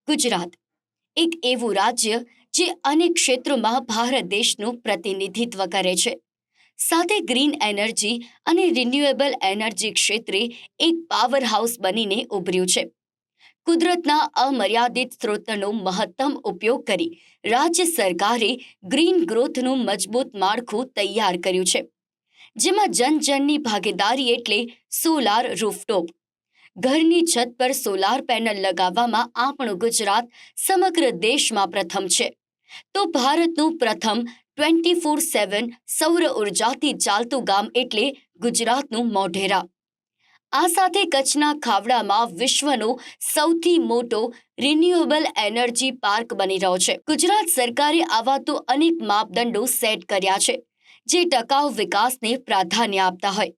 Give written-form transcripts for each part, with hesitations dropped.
ગુજરાત એક એવું રાજ્ય જે અનેક ક્ષેત્રોમાં ભારત દેશનું પ્રતિનિધિત્વ કરે છે. સાથે ગ્રીન એનર્જી અને રિન્યુએબલ એનર્જી ક્ષેત્રે એક પાવર હાઉસ બનીને ઉભર્યું છે. કુદરતના અમર્યાદિત સ્ત્રોતનો મહત્તમ ઉપયોગ કરી રાજ્ય સરકારે ગ્રીન ગ્રોથનું મજબૂત માળખું તૈયાર કર્યું છે, જેમાં જનજનની ભાગીદારી એટલે સોલાર રૂફટોપ. ઘરની છત પર સોલાર પેનલ લગાવવામાં આપણું ગુજરાત સમગ્ર દેશમાં પ્રથમ છે, તો ભારતનું પ્રથમ 24/7 સૌર ઉર્જાથી ચાલતું ગામ એટલે ગુજરાતનું મોઢેરા. આ સાથે કચ્છના ખાવડામાં વિશ્વનો સૌથી મોટો રિન્યુએબલ એનર્જી પાર્ક બની રહ્યો છે. ગુજરાત સરકારે આવા તો અનેક માપદંડો સેટ કર્યા છે, જે ટકાઉ વિકાસને પ્રાધાન્ય આપતા હોય.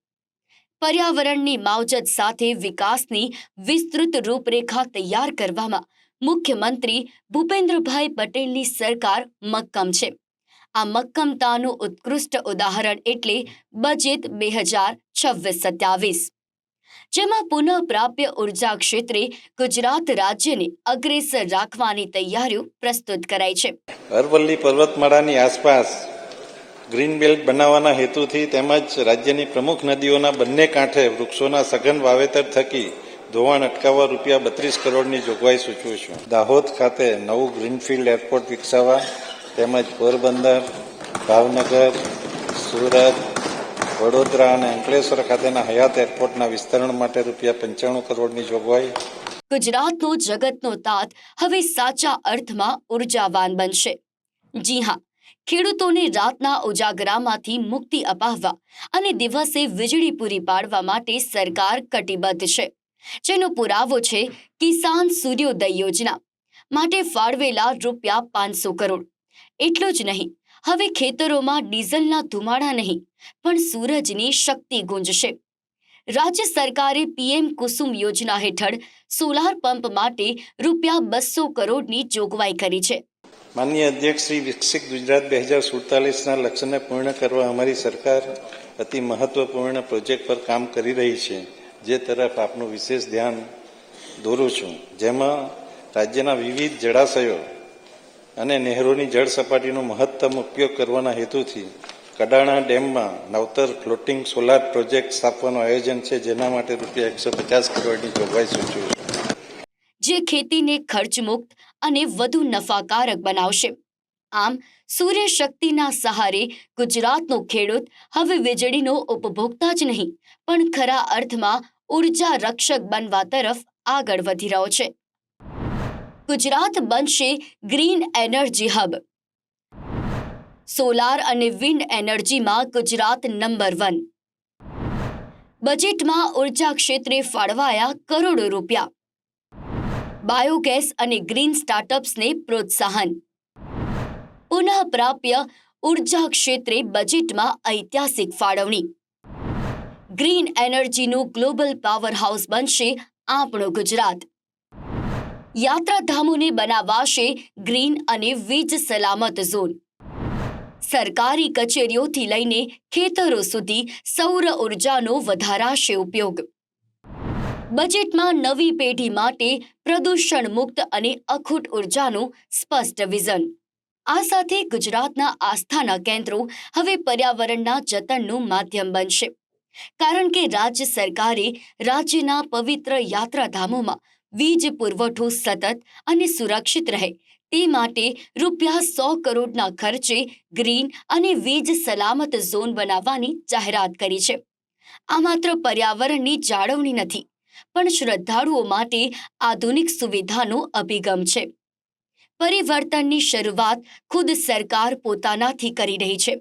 પર્યાવરણની માવજત સાથે વિકાસની વિસ્તૃત રૂપરેખા તૈયાર કરવામાં મુખ્યમંત્રી ભૂપેન્દ્રભાઈ પટેલની સરકાર મક્કમ છે. આ મક્કમતાનું ઉત્કૃષ્ટ ઉદાહરણ એટલે બજેટ 2026-27, જેમાં પુનઃપ્રાપ્ય ઉર્જા ક્ષેત્રે ગુજરાત રાજ્યને અગ્રેસર રાખવાની તૈયારીઓ પ્રસ્તુત કરાઈ છે. અરવલ્લી પર્વતમાળાની આસપાસ ગ્રીન બેલ્ટ બનાવવાના હેતુથી તેમજ રાજ્યની પ્રમુખ નદીઓના બંને કાંઠે વૃક્ષોના સઘન વાવેતર થકી ધોવાણ અટકાવવા ₹32 કરોડની જોગવાઈ સૂચવું છું. દાહોદ ખાતે નવું ગ્રીનફિલ્ડ એરપોર્ટ વિકસાવવા તેમજ પોરબંદર, ભાવનગર, સુરત, વડોદરા અને અંકલેશ્વર ખાતેના હયાત એરપોર્ટના વિસ્તરણ માટે ₹95 કરોડની જોગવાઈ. ગુજરાતનો જગતનો તાત હવે સાચા અર્થમાં ઉર્જાવાન બનશે. જી હા, ખેડૂતોને રાતના ઉજાગરામાંથી મુક્તિ અપાવવા અને દિવસે વીજળી પૂરી પાડવા માટે સરકાર કટિબદ્ધ છે, જેનો પુરાવો છે કિસાન સૂર્યોદય યોજના માટે ફાળવેલા ₹500 કરોડ. એટલું જ નહીં, હવે ખેતરોમાં ડીઝલના ધુમાડા નહીં પણ સૂરજની શક્તિ ગુંજશે. રાજ્ય સરકારે PM કુસુમ યોજના હેઠળ સોલાર પંપ માટે ₹200 કરોડની જોગવાઈ કરી છે. માનનીય અધ્યક્ષ શ્રી, વિકસિત ગુજરાત 2047ના લક્ષ્યને પૂર્ણ કરવા અમારી સરકાર અતિ મહત્વપૂર્ણ પ્રોજેક્ટ પર કામ કરી રહી છે, જે તરફ આપનું વિશેષ ધ્યાન દોરું છું. જેમાં રાજ્યના વિવિધ જળાશયો અને નહેરોની જળ સપાટીનો મહત્તમ ઉપયોગ કરવાના હેતુથી કડાણા ડેમમાં નવતર ફ્લોટિંગ સોલાર પ્રોજેક્ટ સ્થાપવાનું આયોજન છે, જેના માટે ₹150 કરોડની જોગવાઈ સૂચવું છું. જે ખેતીને ખર્ચમુક્ત અને વધુ નફાકારક બનાવશે. આમ, સૂર્યશક્તિના સહારે ગુજરાતનો ખેડૂત હવે વીજળીનો ઉપભોક્તા જ નહીં પણ ખરા અર્થમાં ઉર્જા રક્ષક બનવા તરફ આગળ વધી રહ્યો છે. ગુજરાત બનશે ગ્રીન એનર્જી હબ. સોલાર અને વિન્ડ એનર્જીમાં ગુજરાત નંબર 1. બજેટમાં ઉર્જા ક્ષેત્રે ફાળવાયા કરોડો રૂપિયા. બાયોગેસ અને ગ્રીન સ્ટાર્ટઅપ્સને પ્રોત્સાહન. પુનઃપ્રાપ્ય ઉર્જા ક્ષેત્રે બજેટમાં ઐતિહાસિક ફાળવણી. ગ્રીન એનર્જીનું ગ્લોબલ પાવર હાઉસ બનશે આપણું ગુજરાત. યાત્રાધામોને બનાવાશે ગ્રીન અને વીજ સલામત ઝોન. સરકારી કચેરીઓથી લઈને ખેતરો સુધી સૌર ઉર્જાનો વધારાશે ઉપયોગ. બજેટમાં નવી પેઢી માટે પ્રદૂષણ મુક્ત અને અખૂટ ઉર્જાનું સ્પષ્ટ વિઝન. આ સાથે ગુજરાતના આસ્થાના કેન્દ્રો હવે પર્યાવરણના જતનનું માધ્યમ બનશે, કારણ કે રાજ્ય સરકારે રાજ્યના પવિત્ર યાત્રાધામોમાં વીજ પુરવઠો સતત અને સુરક્ષિત રહે તે માટે ₹100 કરોડના ખર્ચે ગ્રીન અને વીજ સલામત ઝોન બનાવવાની જાહેરાત કરી છે. આ માત્ર પર્યાવરણની જાળવણી નથી, પણ શ્રદ્ધાળુઓ માટે આધુનિક સુવિધાનો અભિગમ છે. પરિવર્તનની શરૂઆત ખુદ સરકાર પોતાનાથી કરી રહી છે,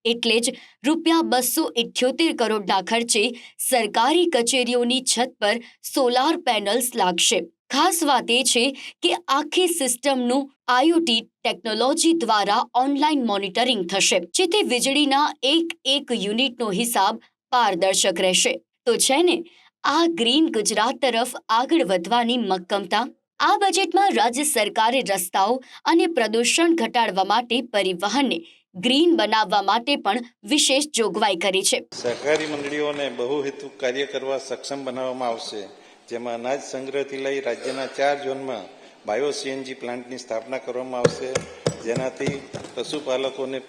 એટલે જ ₹278 કરોડના ખર્ચે સરકારી કચેરીઓની છત પર સોલાર પેનલ્સ લાગશે. ખાસ વાત એ છે કે આખી સિસ્ટમનું IoT ટેકનોલોજી દ્વારા ઓનલાઈન મોનિટરિંગ થશે, જેથી વીજળીના એક યુનિટનો હિસાબ પારદર્શક રહેશે. તો છે ને આ ગ્રીન ગુજરાત તરફ આગળ વધવાની મક્કમતા. આ બજેટમાં રાજ્ય સરકારે રસ્તાઓ અને પ્રદૂષણ ઘટાડવા માટે પરિવહનને ગ્રીન બનાવવા માટે પણ વિશેષ જોગવાઈ કરી છે. સહકારી મંડળીઓને બહુહેતુક કાર્ય કરવા સક્ષમ બનાવવામાં આવશે, જેમાં અનાજ સંગ્રહથી લઈ રાજ્યના 4 ઝોનમાં બાયો સીએનજી પ્લાન્ટની સ્થાપના કરવામાં આવશે, જેનાથી પશુપાલકોને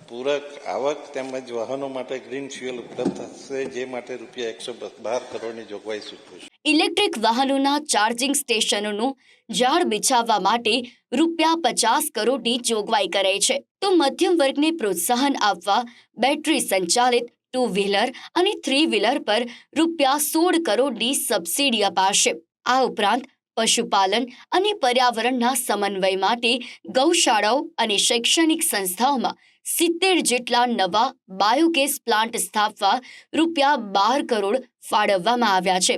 પૂરક આવક તેમજ વાહનો માટે ગ્રીન ફ્યુઅલ ઉપલબ્ધ થશે, જે માટે રૂપિયા 112 કરોડની જોગવાઈ સૂચવું છું. ઇલેક્ટ્રિક વાહનોના ચાર્જિંગ સ્ટેશનોનું જાળ બિછાવવા માટે રૂપિયા 50 કરોડની જોગવાઈ કરાઈ છે. તો મધ્યમ વર્ગને પ્રોત્સાહન આપવા બેટરી સંચાલિત 2 વ્હીલર અને 3 વ્હીલર પર રૂપિયા 16 કરોડની સબસિડી અપાશે. આ ઉપરાંત પશુપાલન અને પર્યાવરણના સમન્વય માટે ગૌશાળાઓ અને શૈક્ષણિક સંસ્થાઓમાં 70 જેટલા નવા બાયોગેસ પ્લાન્ટ સ્થાપવા રૂપિયા 12 કરોડ ફાળવવામાં આવ્યા છે,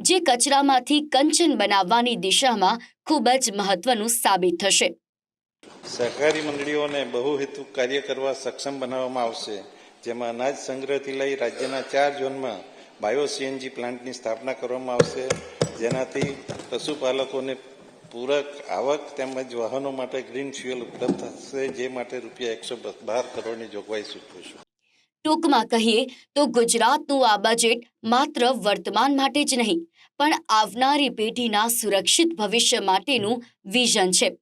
જે કચરામાંથી કંચન બનાવવાની દિશામાં ખૂબ જ મહત્વનું સાબિત થશે. સહકારી મંડળીઓને બહુહેતુક કાર્ય કરવા સક્ષમ બનાવવામાં આવશે, જેમાં અનાજ સંગ્રહથી લઈ રાજ્યના 4 ઝોનમાં બાયો સીએનજી પ્લાન્ટની સ્થાપના કરવામાં આવશે, જેનાથી પશુપાલકોને પૂરક આવક તેમજ વાહનો માટે ગ્રીન ફ્યુઅલ ઉપલબ્ધ થશે, જે માટે રૂપિયા 112 કરોડની જોગવાઈ સૂચવું છું. ટૂંકમાં કહીએ તો ગુજરાતનું આ બજેટ માત્ર વર્તમાન માટે જ નહીં, પણ આવનારી પેઢીના સુરક્ષિત ભવિષ્ય માટેનું વિઝન છે,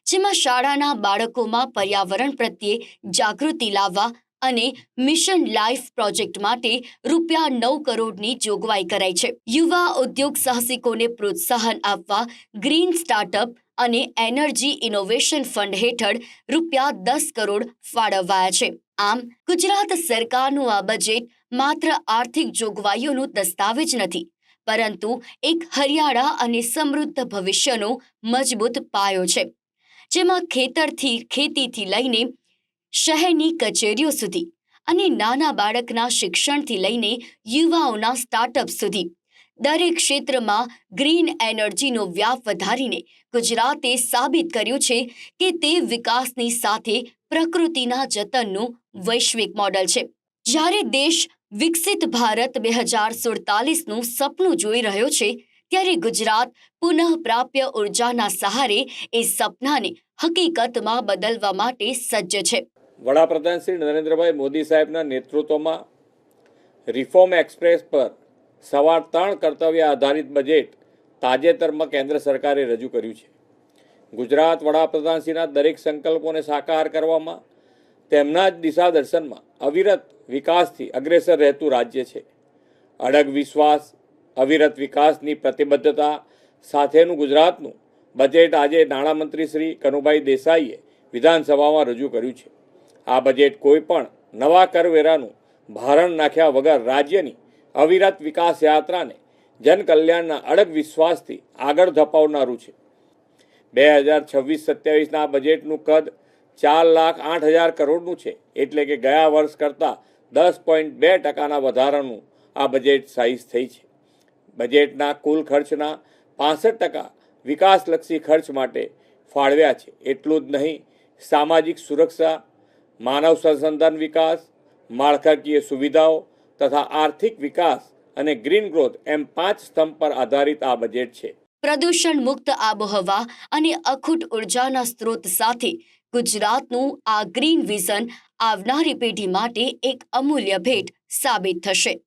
જેમાં શાળાના બાળકોમાં પર્યાવરણ પ્રત્યે જાગૃતિ લાવવા અને મિશન લાઈફ પ્રોજેક્ટ માટે રૂપિયા 9 કરોડની જોગવાઈ કરાઈ છે. યુવા ઉદ્યોગ સાહસિકોને પ્રોત્સાહન આપવા ગ્રીન સ્ટાર્ટઅપ અને એનર્જી ઇનોવેશન ફંડ હેઠળ રૂપિયા 10 કરોડ ફાળવાયા છે. આમ ગુજરાત સરકારનું આ બજેટ માત્ર આર્થિક જોગવાઈઓનો દસ્તાવેજ નથી, પરંતુ એક હરિયાળા અને સમૃદ્ધ ભવિષ્યનો મજબૂત પાયો છે, જેમાં ખેતીથી લઈને શહેરની કચેરીઓ સુધી અને નાના બાળકના શિક્ષણથી લઈને યુવાઓના સ્ટાર્ટઅપ સુધી દરેક ક્ષેત્રમાં ગ્રીન એનર્જીનો વ્યાપ વધારીને ગુજરાતે સાબિત કર્યું છે કે તે વિકાસની સાથે પ્રકૃતિના જતનનું વૈશ્વિક મોડલ છે. જ્યારે દેશ વિકસિત ભારત 2047નું સપનું જોઈ રહ્યો છે, ત્યારે ગુજરાત પુનઃ પ્રાપ્ય ઉર્જાના સહારે એ સપનાને હકીકતમાં બદલવા માટે સજ્જ છે. વડાપ્રધાન શ્રી નરેન્દ્રભાઈ મોદી સાહેબના નેતૃત્વમાં રિફોર્મ એક્સપ્રેસ પર સવાર 3 કર્તવ્ય આધારિત બજેટ તાજેતરમાં કેન્દ્ર સરકારે રજૂ કર્યું છે. ગુજરાત વડાપ્રધાનશ્રીના દરેક સંકલ્પોને સાકાર કરવામાં, તેમના જ દિશા દર્શનમાં અવિરત વિકાસથી અગ્રેસર રહેતું રાજ્ય છે. અડગ વિશ્વાસ, અવિરત વિકાસની પ્રતિબદ્ધતા સાથેનું ગુજરાતનું બજેટ આજે નાણામંત્રી શ્રી કનુભાઈ દેસાઈએ વિધાનસભામાં રજૂ કર્યું છે. આ બજેટ કોઈ પણ નવા કરવેરાનું ભારણ નાખ્યા વગર રાજ્યની અવિરત વિકાસ યાત્રાને જનકલ્યાણના અડગ વિશ્વાસથી આગળ ધપાવનારું છે. 2026-27ના બજેટનું કદ 4,08,000 કરોડનું છે, એટલે કે ગયા વર્ષ કરતાં 10.2% વધારાનું આ બજેટ સાઇઝ થઈ છે. બજેટના કુલ ખર્ચના 65% વિકાસલક્ષી ખર્ચ માટે ફાળવ્યા છે. એટલું જ નહીં, સામાજિક સુરક્ષા, માનવ સંસાધન વિકાસ, માળખાકીય સુવિધાઓ તથા આર્થિક વિકાસ અને ગ્રીન ગ્રોથ એમ 5 સ્તંભ પર આધારિત આ બજેટ છે. પ્રદૂષણ મુક્ત આબોહવા અને અખૂટ ઉર્જાના સ્ત્રોત સાથે ગુજરાતનું આ ગ્રીન વિઝન આવનારી પેઢી માટે એક અમૂલ્ય ભેટ સાબિત થશે.